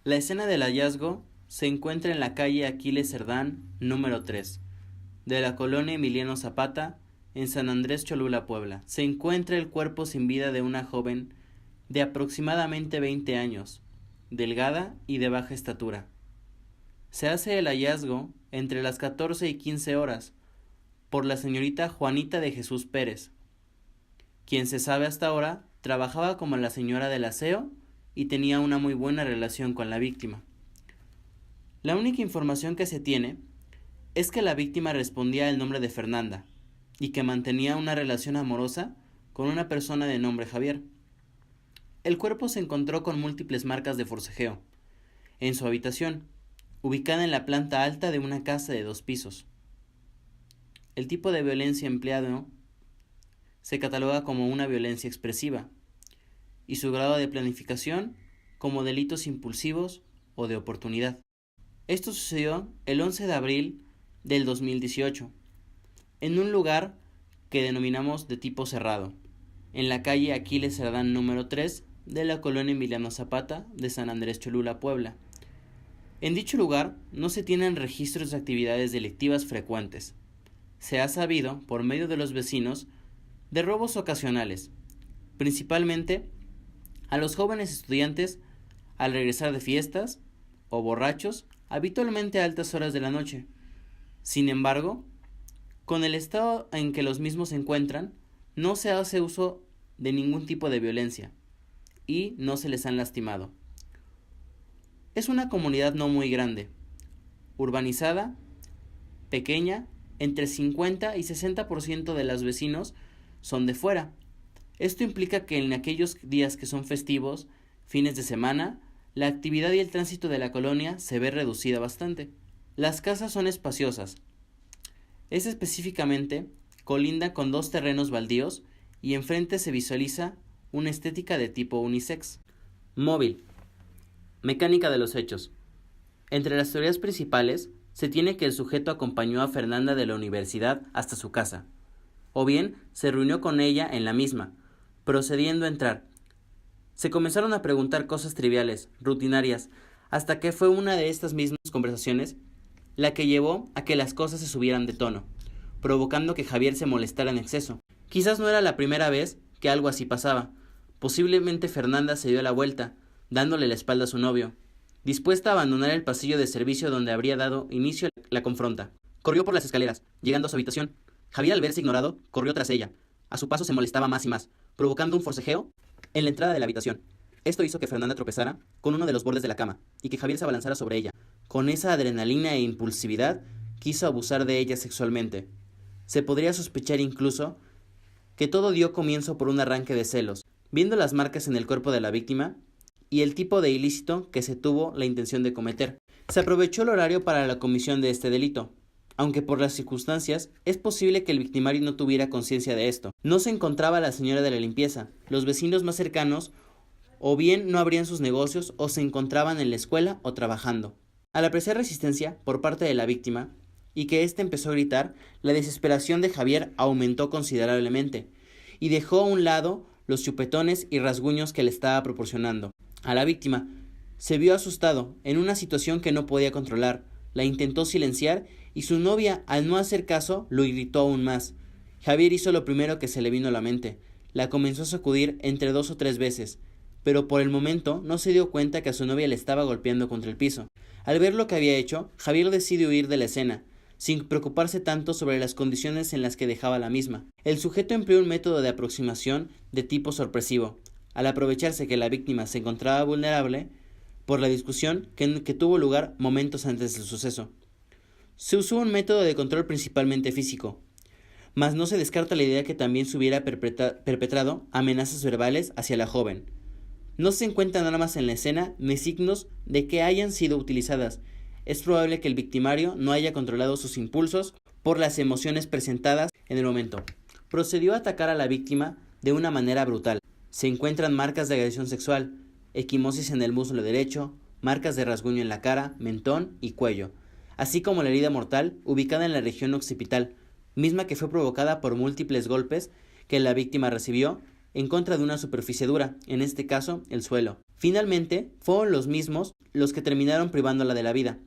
La escena del hallazgo se encuentra en la calle Aquiles Cerdán, número 3, de la colonia Emiliano Zapata, en San Andrés Cholula, Puebla. Se encuentra el cuerpo sin vida de una joven de aproximadamente 20 años, delgada y de baja estatura. Se hace el hallazgo entre las 14 y 15 horas por la señorita Juanita de Jesús Pérez, quien se sabe hasta ahora trabajaba como la señora del aseo y tenía una muy buena relación con la víctima. La única información que se tiene es que la víctima respondía el nombre de Fernanda y que mantenía una relación amorosa con una persona de nombre Javier. El cuerpo se encontró con múltiples marcas de forcejeo en su habitación, ubicada en la planta alta de una casa de 2 pisos. El tipo de violencia empleado se cataloga como una violencia expresiva y su grado de planificación como delitos impulsivos o de oportunidad. Esto sucedió el 11 de abril del 2018, en un lugar que denominamos de tipo cerrado, en la calle Aquiles Cerdán número 3 de la colonia Emiliano Zapata de San Andrés Cholula, Puebla. En dicho lugar no se tienen registros de actividades delictivas frecuentes. Se ha sabido, por medio de los vecinos, de robos ocasionales, principalmente a los jóvenes estudiantes al regresar de fiestas o borrachos, habitualmente a altas horas de la noche. Sin embargo, con el estado en que los mismos se encuentran, no se hace uso de ningún tipo de violencia y no se les han lastimado. Es una comunidad no muy grande, urbanizada, pequeña, entre 50 y 60% de los vecinos son de fuera. Esto implica que en aquellos días que son festivos, fines de semana, la actividad y el tránsito de la colonia se ve reducida bastante. Las casas son espaciosas. Es específicamente colinda con 2 terrenos baldíos y enfrente se visualiza una estética de tipo unisex. Móvil. Mecánica de los hechos. Entre las teorías principales se tiene que el sujeto acompañó a Fernanda de la universidad hasta su casa, o bien se reunió con ella en la misma, procediendo a entrar. Se comenzaron a preguntar cosas triviales, rutinarias, hasta que fue una de estas mismas conversaciones la que llevó a que las cosas se subieran de tono, provocando que Javier se molestara en exceso. Quizás no era la primera vez que algo así pasaba. Posiblemente Fernanda se dio la vuelta, dándole la espalda a su novio, dispuesta a abandonar el pasillo de servicio donde habría dado inicio la confronta. Corrió por las escaleras, llegando a su habitación. Javier, al verse ignorado, corrió tras ella. A su paso se molestaba más y más, provocando un forcejeo en la entrada de la habitación. Esto hizo que Fernanda tropezara con uno de los bordes de la cama y que Javier se abalanzara sobre ella. Con esa adrenalina e impulsividad, quiso abusar de ella sexualmente. Se podría sospechar incluso que todo dio comienzo por un arranque de celos. Viendo las marcas en el cuerpo de la víctima y el tipo de ilícito que se tuvo la intención de cometer, se aprovechó el horario para la comisión de este delito. Aunque por las circunstancias, es posible que el victimario no tuviera conciencia de esto. No se encontraba la señora de la limpieza. Los vecinos más cercanos o bien no abrían sus negocios o se encontraban en la escuela o trabajando. Al apreciar resistencia por parte de la víctima y que éste empezó a gritar, la desesperación de Javier aumentó considerablemente y dejó a un lado los chupetones y rasguños que le estaba proporcionando. A la víctima se vio asustado en una situación que no podía controlar. La intentó silenciar y su novia, al no hacer caso, lo irritó aún más. Javier hizo lo primero que se le vino a la mente. La comenzó a sacudir entre 2 o 3 veces, pero por el momento no se dio cuenta que a su novia le estaba golpeando contra el piso. Al ver lo que había hecho, Javier decidió huir de la escena, sin preocuparse tanto sobre las condiciones en las que dejaba la misma. El sujeto empleó un método de aproximación de tipo sorpresivo. Al aprovecharse que la víctima se encontraba vulnerable por la discusión que tuvo lugar momentos antes del suceso, se usó un método de control principalmente físico, mas no se descarta la idea que también se hubiera perpetrado amenazas verbales hacia la joven. No se encuentran armas en la escena ni signos de que hayan sido utilizadas. Es probable que el victimario no haya controlado sus impulsos por las emociones presentadas en el momento. Procedió a atacar a la víctima de una manera brutal. Se encuentran marcas de agresión sexual, equimosis en el muslo derecho, marcas de rasguño en la cara, mentón y cuello, así como la herida mortal ubicada en la región occipital, misma que fue provocada por múltiples golpes que la víctima recibió en contra de una superficie dura, en este caso el suelo. Finalmente, fueron los mismos los que terminaron privándola de la vida.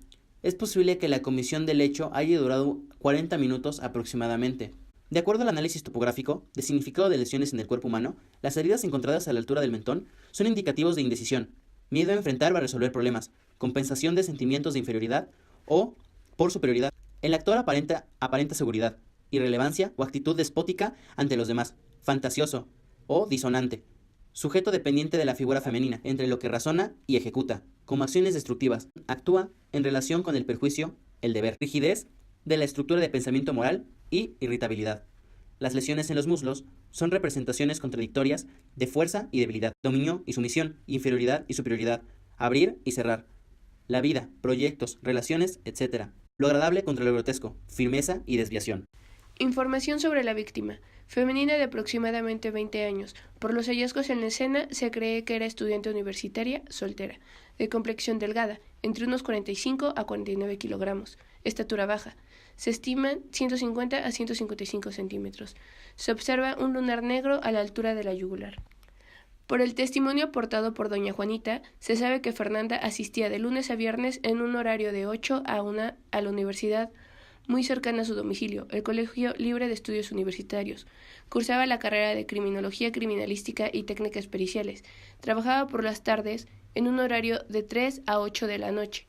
Es posible que la comisión del hecho haya durado 40 minutos aproximadamente. De acuerdo al análisis topográfico de significado de lesiones en el cuerpo humano, las heridas encontradas a la altura del mentón son indicativos de indecisión, miedo a enfrentar o a resolver problemas, compensación de sentimientos de inferioridad o, por superioridad. El actor aparenta seguridad, irrelevancia o actitud despótica ante los demás, fantasioso o disonante, sujeto dependiente de la figura femenina, entre lo que razona y ejecuta, como acciones destructivas, actúa en relación con el perjuicio, el deber, rigidez de la estructura de pensamiento moral y irritabilidad. Las lesiones en los muslos son representaciones contradictorias de fuerza y debilidad, dominio y sumisión, inferioridad y superioridad, abrir y cerrar, la vida, proyectos, relaciones, etc. Lo agradable contra lo grotesco, firmeza y desviación. Información sobre la víctima. Femenina de aproximadamente 20 años. Por los hallazgos en la escena, se cree que era estudiante universitaria, soltera, de complexión delgada, entre unos 45 a 49 kilogramos, estatura baja. Se estiman 150 a 155 centímetros. Se observa un lunar negro a la altura de la yugular. Por el testimonio aportado por doña Juanita, se sabe que Fernanda asistía de lunes a viernes en un horario de 8 a 1 a la universidad, muy cercana a su domicilio, el Colegio Libre de Estudios Universitarios. Cursaba la carrera de Criminología Criminalística y Técnicas Periciales. Trabajaba por las tardes en un horario de 3 a 8 de la noche,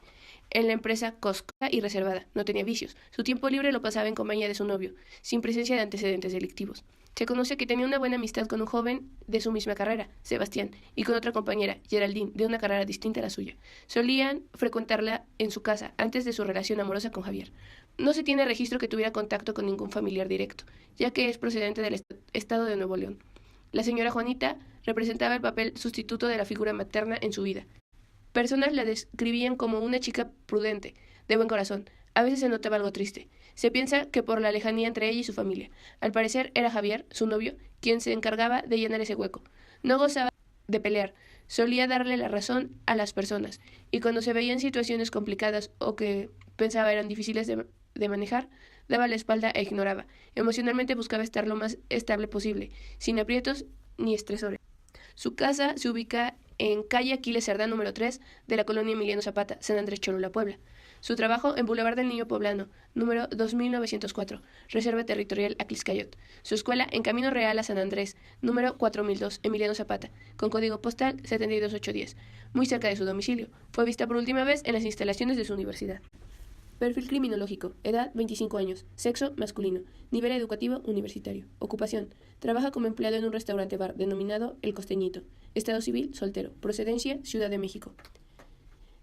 en la empresa Costco, y reservada. No tenía vicios. Su tiempo libre lo pasaba en compañía de su novio, sin presencia de antecedentes delictivos. Se conoce que tenía una buena amistad con un joven de su misma carrera, Sebastián, y con otra compañera, Geraldine, de una carrera distinta a la suya. Solían frecuentarla en su casa antes de su relación amorosa con Javier. No se tiene registro que tuviera contacto con ningún familiar directo, ya que es procedente del estado de Nuevo León. La señora Juanita representaba el papel sustituto de la figura materna en su vida. Personas la describían como una chica prudente, de buen corazón. A veces se notaba algo triste. Se piensa que por la lejanía entre ella y su familia. Al parecer era Javier, su novio, quien se encargaba de llenar ese hueco. No gozaba de pelear, solía darle la razón a las personas, y cuando se veía en situaciones complicadas o que pensaba eran difíciles de manejar, daba la espalda e ignoraba. Emocionalmente buscaba estar lo más estable posible, sin aprietos ni estresores. Su casa se ubica en calle Aquiles Cerdán número 3 de la colonia Emiliano Zapata, San Andrés Cholula, Puebla. Su trabajo en Boulevard del Niño Poblano, número 2904, Reserva Territorial Aquiscayot. Su escuela en Camino Real a San Andrés, número 4002, Emiliano Zapata, con código postal 72810, muy cerca de su domicilio. Fue vista por última vez en las instalaciones de su universidad. Perfil criminológico. Edad 25 años. Sexo masculino. Nivel educativo universitario. Ocupación. Trabaja como empleado en un restaurante bar denominado El Costeñito. Estado civil soltero. Procedencia Ciudad de México.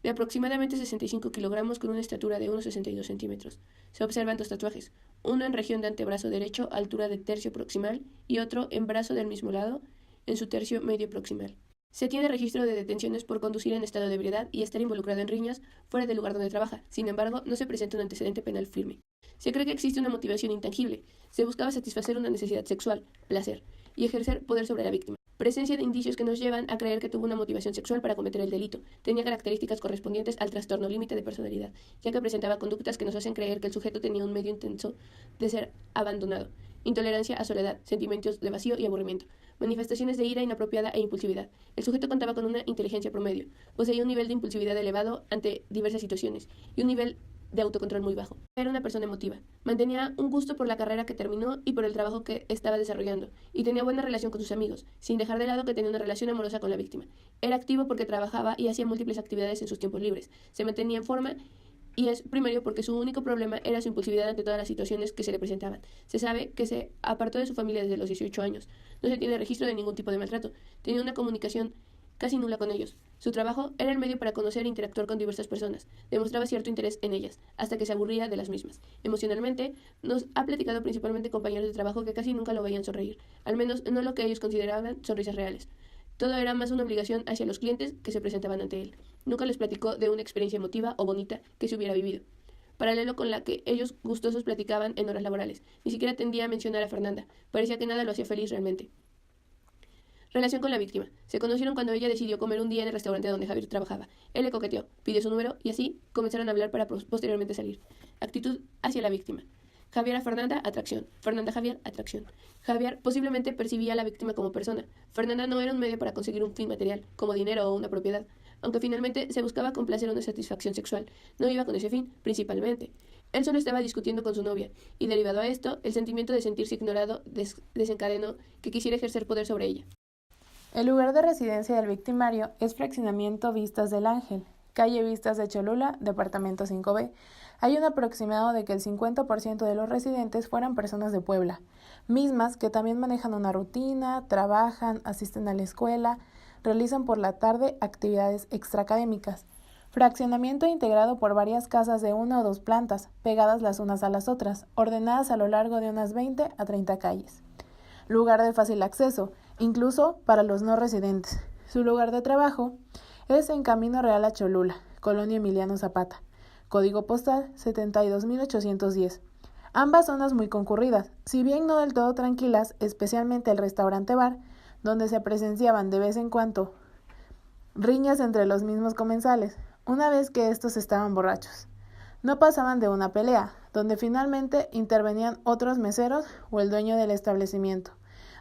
De aproximadamente 65 kilogramos con una estatura de 1,62 centímetros. Se observan 2 tatuajes. Uno en región de antebrazo derecho, altura del tercio proximal, y otro en brazo del mismo lado, en su tercio medio proximal. Se tiene registro de detenciones por conducir en estado de ebriedad y estar involucrado en riñas fuera del lugar donde trabaja. Sin embargo, no se presenta un antecedente penal firme. Se cree que existe una motivación intangible. Se buscaba satisfacer una necesidad sexual, placer, y ejercer poder sobre la víctima. Presencia de indicios que nos llevan a creer que tuvo una motivación sexual para cometer el delito. Tenía características correspondientes al trastorno límite de personalidad, ya que presentaba conductas que nos hacen creer que el sujeto tenía un medio intenso de ser abandonado. Intolerancia a soledad, sentimientos de vacío y aburrimiento. Manifestaciones de ira inapropiada e impulsividad. El sujeto contaba con una inteligencia promedio. Poseía un nivel de impulsividad elevado ante diversas situaciones y un nivel de autocontrol muy bajo. Era una persona emotiva. Mantenía un gusto por la carrera que terminó y por el trabajo que estaba desarrollando, y tenía buena relación con sus amigos, sin dejar de lado que tenía una relación amorosa con la víctima. Era activo porque trabajaba y hacía múltiples actividades en sus tiempos libres. Se mantenía en forma y es primario porque su único problema era su impulsividad ante todas las situaciones que se le presentaban. Se sabe que se apartó de su familia desde los 18 años. No se tiene registro de ningún tipo de maltrato. Tenía una comunicación casi nula con ellos. Su trabajo era el medio para conocer e interactuar con diversas personas. Demostraba cierto interés en ellas, hasta que se aburría de las mismas. Emocionalmente, nos ha platicado principalmente compañeros de trabajo que casi nunca lo veían sonreír, al menos no lo que ellos consideraban sonrisas reales. Todo era más una obligación hacia los clientes que se presentaban ante él. Nunca les platicó de una experiencia emotiva o bonita que se hubiera vivido, paralelo con la que ellos gustosos platicaban en horas laborales. Ni siquiera tendía a mencionar a Fernanda. Parecía que nada lo hacía feliz realmente. Relación con la víctima. Se conocieron cuando ella decidió comer un día en el restaurante donde Javier trabajaba. Él le coqueteó, pidió su número y así comenzaron a hablar para posteriormente salir. Actitud hacia la víctima. Javier a Fernanda, atracción. Fernanda a Javier, atracción. Javier posiblemente percibía a la víctima como persona. Fernanda no era un medio para conseguir un fin material, como dinero o una propiedad. Aunque finalmente se buscaba complacer una satisfacción sexual, no iba con ese fin, principalmente. Él solo estaba discutiendo con su novia, y derivado a esto, el sentimiento de sentirse ignorado desencadenó que quisiera ejercer poder sobre ella. El lugar de residencia del victimario es Fraccionamiento Vistas del Ángel, calle Vistas de Cholula, departamento 5B. Hay un aproximado de que el 50% de los residentes fueran personas de Puebla, mismas que también manejan una rutina, trabajan, asisten a la escuela, realizan por la tarde actividades extraacadémicas. Fraccionamiento integrado por varias casas de 1 o 2 plantas, pegadas las unas a las otras, ordenadas a lo largo de unas 20 a 30 calles. Lugar de fácil acceso, incluso para los no residentes. Su lugar de trabajo es en Camino Real a Cholula, Colonia Emiliano Zapata. Código postal 72810. Ambas zonas muy concurridas, si bien no del todo tranquilas, especialmente el restaurante bar, donde se presenciaban de vez en cuando riñas entre los mismos comensales, una vez que estos estaban borrachos. No pasaban de una pelea, donde finalmente intervenían otros meseros o el dueño del establecimiento.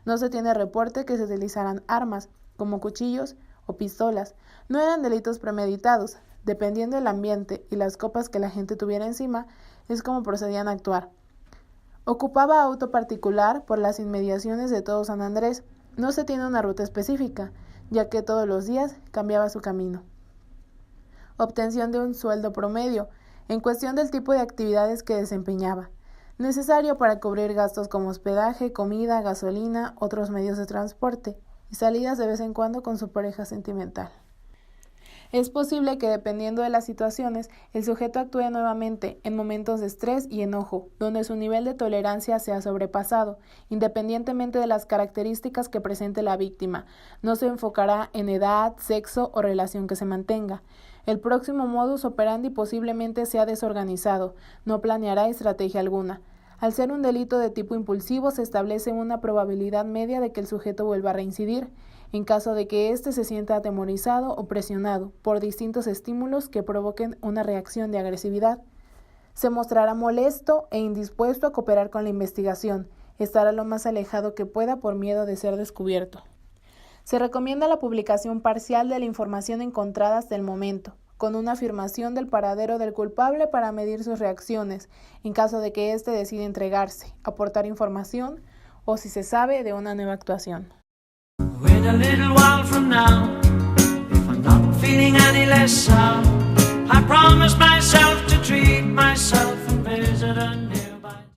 No se tiene reporte que se utilizaran armas, como cuchillos o pistolas. No eran delitos premeditados. Dependiendo del ambiente y las copas que la gente tuviera encima, es como procedían a actuar. Ocupaba auto particular por las inmediaciones de todo San Andrés. No se tiene una ruta específica, ya que todos los días cambiaba su camino. Obtención de un sueldo promedio, en cuestión del tipo de actividades que desempeñaba, necesario para cubrir gastos como hospedaje, comida, gasolina, otros medios de transporte, y salidas de vez en cuando con su pareja sentimental. Es posible que, dependiendo de las situaciones, el sujeto actúe nuevamente en momentos de estrés y enojo, donde su nivel de tolerancia sea sobrepasado, independientemente de las características que presente la víctima. No se enfocará en edad, sexo o relación que se mantenga. El próximo modus operandi posiblemente sea desorganizado, no planeará estrategia alguna. Al ser un delito de tipo impulsivo, se establece una probabilidad media de que el sujeto vuelva a reincidir, en caso de que éste se sienta atemorizado o presionado por distintos estímulos que provoquen una reacción de agresividad. Se mostrará molesto e indispuesto a cooperar con la investigación, estará lo más alejado que pueda por miedo de ser descubierto. Se recomienda la publicación parcial de la información encontrada hasta el momento, con una afirmación del paradero del culpable para medir sus reacciones, en caso de que éste decida entregarse, aportar información o si se sabe de una nueva actuación. Wait a little while from now, if I'm not feeling any less sound, I promise myself to treat myself and visit a